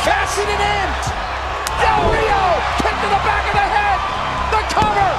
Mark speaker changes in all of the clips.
Speaker 1: cashing it in. Del Rio, kick to the back of the head. The cover.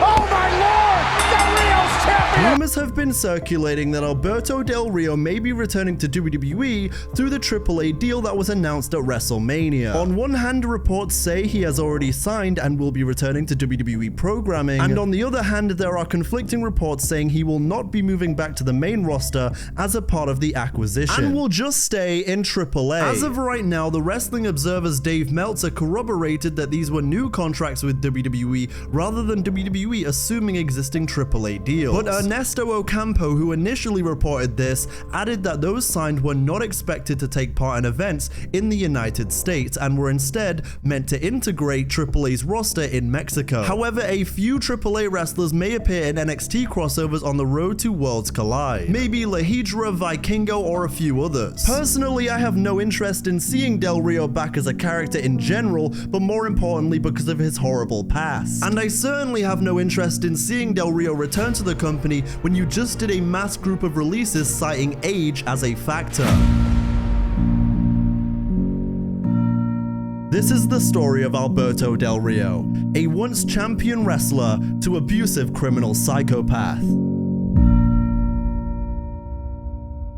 Speaker 1: Oh my Lord, Del Rio's champion.
Speaker 2: Rumors have been circulating that Alberto Del Rio may be returning to WWE through the AAA deal that was announced at WrestleMania. On one hand, reports say he has already signed and will be returning to WWE programming, and on the other hand, there are conflicting reports saying he will not be moving back to the main roster as a part of the acquisition and will just stay in AAA. As of right now, the Wrestling Observer's Dave Meltzer corroborated that these were new contracts with WWE rather than WWE assuming existing AAA deals. But Ernesto Ocampo, who initially reported this, added that those signed were not expected to take part in events in the United States and were instead meant to integrate AAA's roster in Mexico. However, a few AAA wrestlers may appear in NXT crossovers on the road to Worlds Collide. Maybe La Hydra, Vikingo, or a few others. Personally, I have no interest in seeing Del Rio back as a character in general, but more importantly because of his horrible past. And I certainly have no interest in seeing Del Rio return to the company when you just did a mass group of releases citing age as a factor. This is the story of Alberto Del Rio, a once champion wrestler to abusive criminal psychopath.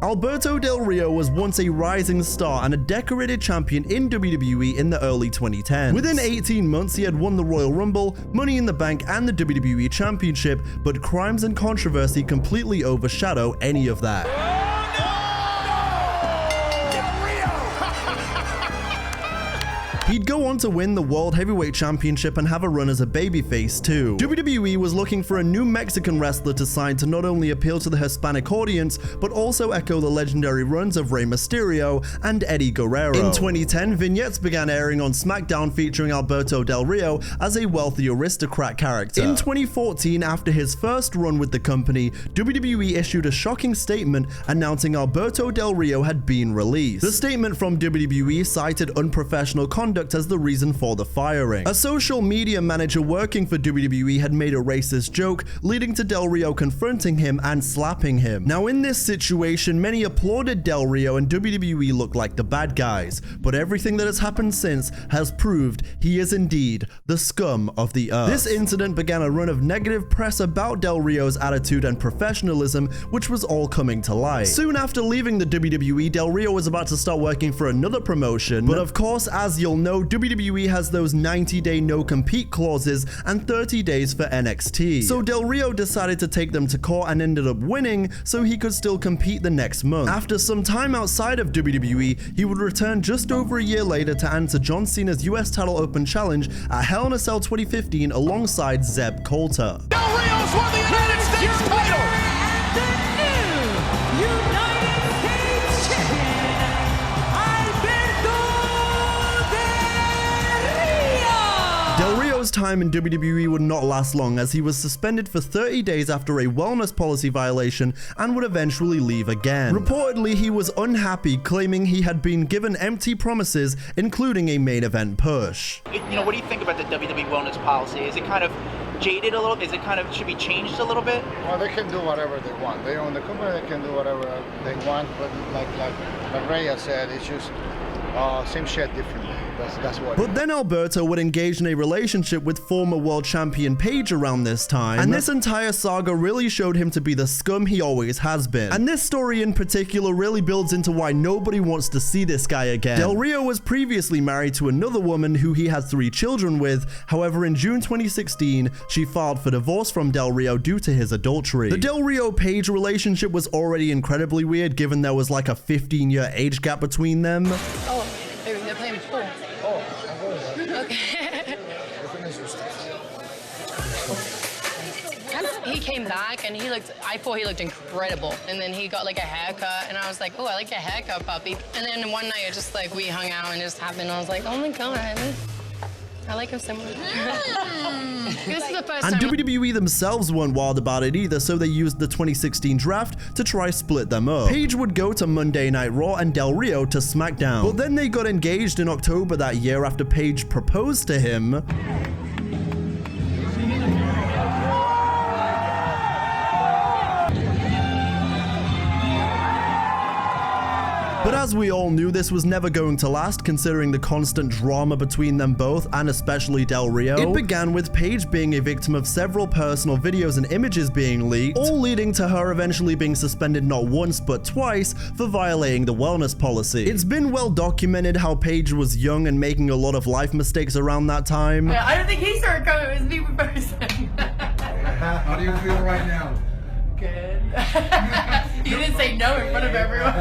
Speaker 2: Alberto Del Rio was once a rising star and a decorated champion in WWE in the early 2010s. Within 18 months, he had won the Royal Rumble, Money in the Bank, and the WWE Championship, but crimes and controversy completely overshadow any of that. He'd go on to win the World Heavyweight Championship and have a run as a babyface too. WWE was looking for a new Mexican wrestler to sign to not only appeal to the Hispanic audience, but also echo the legendary runs of Rey Mysterio and Eddie Guerrero. In 2010, vignettes began airing on SmackDown featuring Alberto Del Rio as a wealthy aristocrat character. In 2014, after his first run with the company, WWE issued a shocking statement announcing Alberto Del Rio had been released. The statement from WWE cited unprofessional conduct as the reason for the firing. A social media manager working for WWE had made a racist joke, leading to Del Rio confronting him and slapping him. Now, in this situation, many applauded Del Rio and WWE looked like the bad guys, but everything that has happened since has proved he is indeed the scum of the earth. This incident began a run of negative press about Del Rio's attitude and professionalism, which was all coming to light. Soon after leaving the WWE, Del Rio was about to start working for another promotion, but of course, as you'll know, WWE has those 90-day no-compete clauses and 30 days for NXT. So Del Rio decided to take them to court and ended up winning so he could still compete the next month. After some time outside of WWE, he would return just over a year later to answer John Cena's US Title Open Challenge at Hell in a Cell 2015 alongside Zeb Coulter.
Speaker 1: Del Rio's won the United States title.
Speaker 2: Del Rio's time in WWE would not last long, as he was suspended for 30 days after a wellness policy violation and would eventually leave again. Reportedly, he was unhappy, claiming he had been given empty promises, including a main event push.
Speaker 3: You know, what do you think about the WWE wellness policy? Is it kind of jaded a little? Is it kind of should be changed a little bit?
Speaker 4: Well, they can do whatever they want. They own the company, they can do whatever they want, but like Rhea said, it's just same shit differently. That's what.
Speaker 2: But then Alberto would engage in a relationship with former world champion Paige around this time, and this entire saga really showed him to be the scum he always has been. And this story in particular really builds into why nobody wants to see this guy again. Del Rio was previously married to another woman who he had 3 children with. However, in June 2016, she filed for divorce from Del Rio due to his adultery. The Del Rio-Paige relationship was already incredibly weird, given there was like a 15-year age gap between them.
Speaker 5: Oh, they're playing pool. Okay. He came back and I thought he looked incredible. And then he got like a haircut and I was like, oh, I like your haircut, puppy. And then one night it just like we hung out and it just happened. I was like, oh my God. I like him so much. This is the first time.
Speaker 2: And WWE themselves weren't wild about it either, so they used the 2016 draft to try split them up. Paige would go to Monday Night Raw and Del Rio to SmackDown. But then they got engaged in October that year after Paige proposed to him. But as we all knew, this was never going to last, considering the constant drama between them both, and especially Del Rio. It began with Paige being a victim of several personal videos and images being leaked, all leading to her eventually being suspended not once but twice for violating the wellness policy. It's been well documented how Paige was young and making a lot of life mistakes around that time.
Speaker 5: Yeah, I don't think he started coming, it was me first.
Speaker 6: How do you feel right now?
Speaker 5: Good. You didn't say no in front of everyone.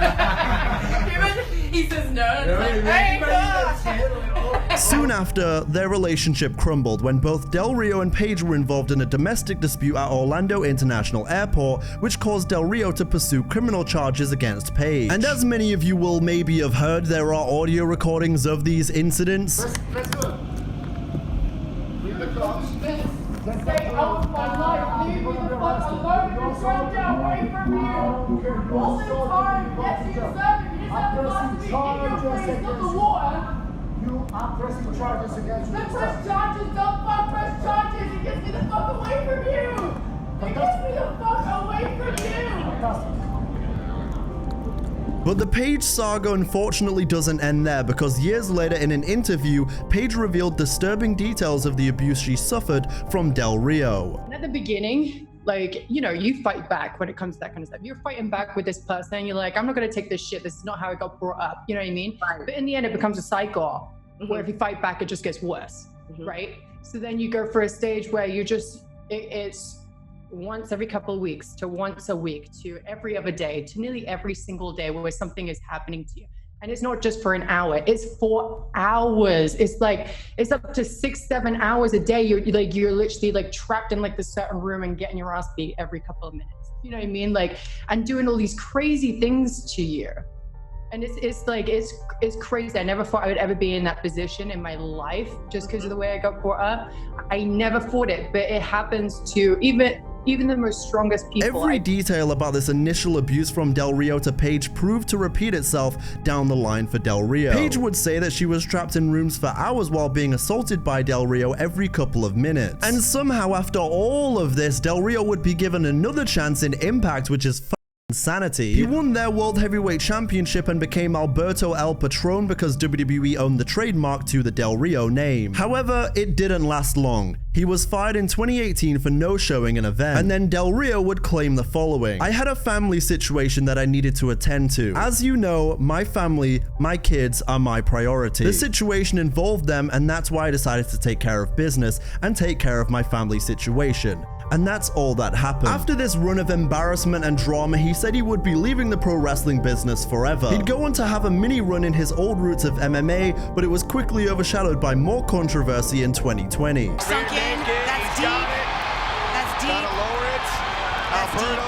Speaker 5: He says no, and it's like, hey, no.
Speaker 2: Soon after, their relationship crumbled when both Del Rio and Paige were involved in a domestic dispute at Orlando International Airport, which caused Del Rio to pursue criminal charges against Paige. And as many of you will maybe have heard, there are audio recordings of these incidents.
Speaker 4: Let's go. Leave the cops.
Speaker 1: Stay out of my life. Leave me the fuck alone. You're trying to get away from you. All this time, yes, you deserve it. You just have to last to be in your face, not the water.
Speaker 4: You are pressing charges against you.
Speaker 1: The press charges, don't fuck press charges. It gets me the fuck away from you. It gets me the fuck away from you.
Speaker 2: But the Paige saga unfortunately doesn't end there, because years later in an interview, Paige revealed disturbing details of the abuse she suffered from Del Rio.
Speaker 7: And at the beginning, like, you know, you fight back when it comes to that kind of stuff. You're fighting back with this person and you're like, I'm not going to take this shit. This is not how I got brought up. You know what I mean?
Speaker 8: Right.
Speaker 7: But in the end, it becomes a cycle where if you fight back, it just gets worse, right? So then you go for a stage where you just, it's once every couple of weeks to once a week to every other day to nearly every single day where something is happening to you. And it's not just for an hour, it's 4 hours. It's like, it's up to 6-7 hours a day. You're literally like trapped in like this certain room and getting your ass beat every couple of minutes. You know what I mean? Like, and doing all these crazy things to you. And it's like, it's crazy. I never thought I would ever be in that position in my life just because of the way I got brought up. I never thought it, but it happens to even the most strongest people.
Speaker 2: Every detail about this initial abuse from Del Rio to Paige proved to repeat itself down the line for Del Rio. Paige would say that she was trapped in rooms for hours while being assaulted by Del Rio every couple of minutes. And somehow after all of this, Del Rio would be given another chance in Impact, which is insanity. He won their World Heavyweight Championship and became Alberto El Patron because WWE owned the trademark to the Del Rio name. However, it didn't last long. He was fired in 2018 for no-showing an event, and then Del Rio would claim the following: I had a family situation that I needed to attend to. As you know, my family, my kids are my priority. The situation involved them, and that's why I decided to take care of business and take care of my family situation. And that's all that happened. After this run of embarrassment and drama, he said he would be leaving the pro wrestling business forever. He'd go on to have a mini run in his old roots of MMA, but it was quickly overshadowed by more controversy in 2020.
Speaker 8: Sunk in. That's deep. That's deep.
Speaker 1: Gotta lower it.
Speaker 8: That's
Speaker 1: Alberto,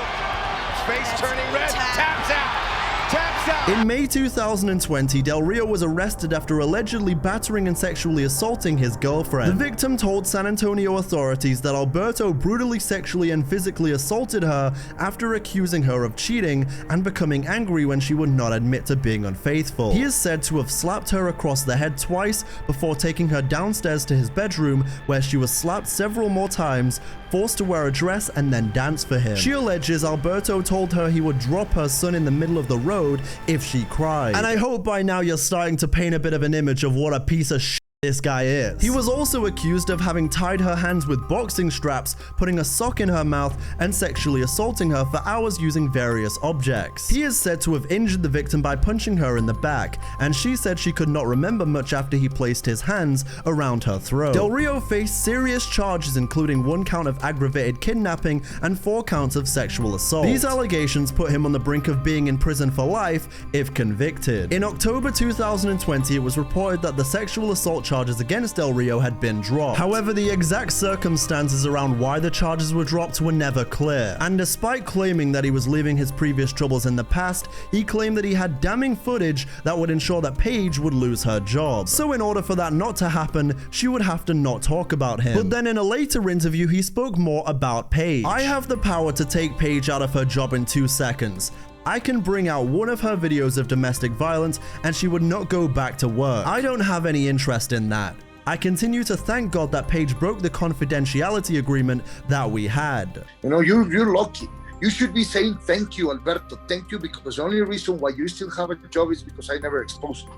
Speaker 1: face turning red. Taps out. Taps out.
Speaker 2: In May 2020, Del Rio was arrested after allegedly battering and sexually assaulting his girlfriend. The victim told San Antonio authorities that Alberto brutally sexually and physically assaulted her after accusing her of cheating and becoming angry when she would not admit to being unfaithful. He is said to have slapped her across the head twice before taking her downstairs to his bedroom, where she was slapped several more times, forced to wear a dress, and then dance for him. She alleges Alberto told her he would drop her son in the middle of the road if she cried. And I hope by now you're starting to paint a bit of an image of what a piece of shit this guy is. He was also accused of having tied her hands with boxing straps, putting a sock in her mouth, and sexually assaulting her for hours using various objects. He is said to have injured the victim by punching her in the back, and she said she could not remember much after he placed his hands around her throat. Del Rio faced serious charges, including 1 count of aggravated kidnapping and 4 counts of sexual assault. These allegations put him on the brink of being in prison for life if convicted. In October 2020, it was reported that the sexual assault charges against Del Rio had been dropped. However, the exact circumstances around why the charges were dropped were never clear. And despite claiming that he was leaving his previous troubles in the past, he claimed that he had damning footage that would ensure that Paige would lose her job. So in order for that not to happen, she would have to not talk about him. But then in a later interview, he spoke more about Paige. I have the power to take Paige out of her job in 2 seconds. I can bring out one of her videos of domestic violence and she would not go back to work. I don't have any interest in that. I continue to thank God that Paige broke the confidentiality agreement that we had.
Speaker 4: You know, you're lucky. You should be saying, thank you, Alberto, thank you, because the only reason why you still have a job is because I never exposed you.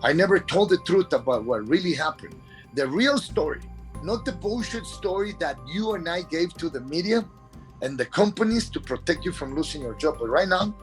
Speaker 4: I never told the truth about what really happened. The real story, not the bullshit story that you and I gave to the media and the companies to protect you from losing your job. But right now,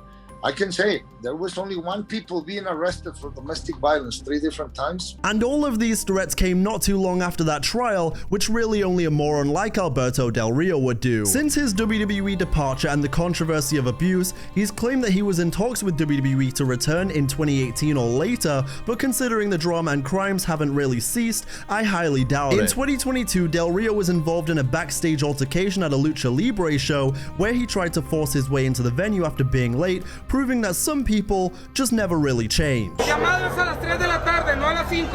Speaker 4: I can say there was only one people being arrested for domestic violence 3 different times.
Speaker 2: And all of these threats came not too long after that trial, which really only a moron like Alberto Del Rio would do. Since his WWE departure and the controversy of abuse, he's claimed that he was in talks with WWE to return in 2018 or later, but considering the drama and crimes haven't really ceased, I highly doubt it. In 2022, Del Rio was involved in a backstage altercation at a Lucha Libre show where he tried to force his way into the venue after being late, proving that some people just never really change.
Speaker 1: Llamados a las 3 de la tarde, no a las 5.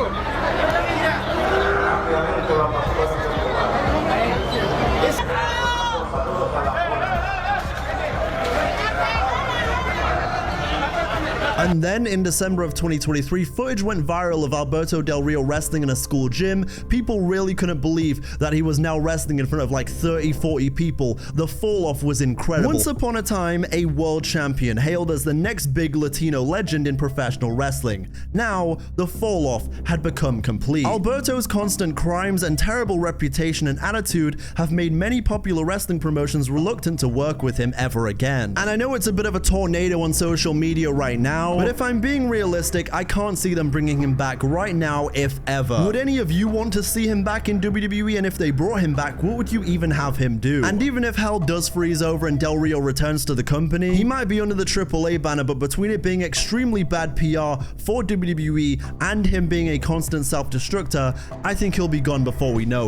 Speaker 2: And then in December of 2023, footage went viral of Alberto Del Rio wrestling in a school gym. People really couldn't believe that he was now wrestling in front of like 30-40 people. The fall off was incredible. Once upon a time, a world champion hailed as the next big Latino legend in professional wrestling. Now, the fall off had become complete. Alberto's constant crimes and terrible reputation and attitude have made many popular wrestling promotions reluctant to work with him ever again. And I know it's a bit of a tornado on social media right now, but if I'm being realistic, I can't see them bringing him back right now, if ever. Would any of you want to see him back in WWE? And if they brought him back, what would you even have him do? And even if hell does freeze over and Del Rio returns to the company, he might be under the AAA banner, but between it being extremely bad PR for WWE and him being a constant self-destructor, I think he'll be gone before we know it.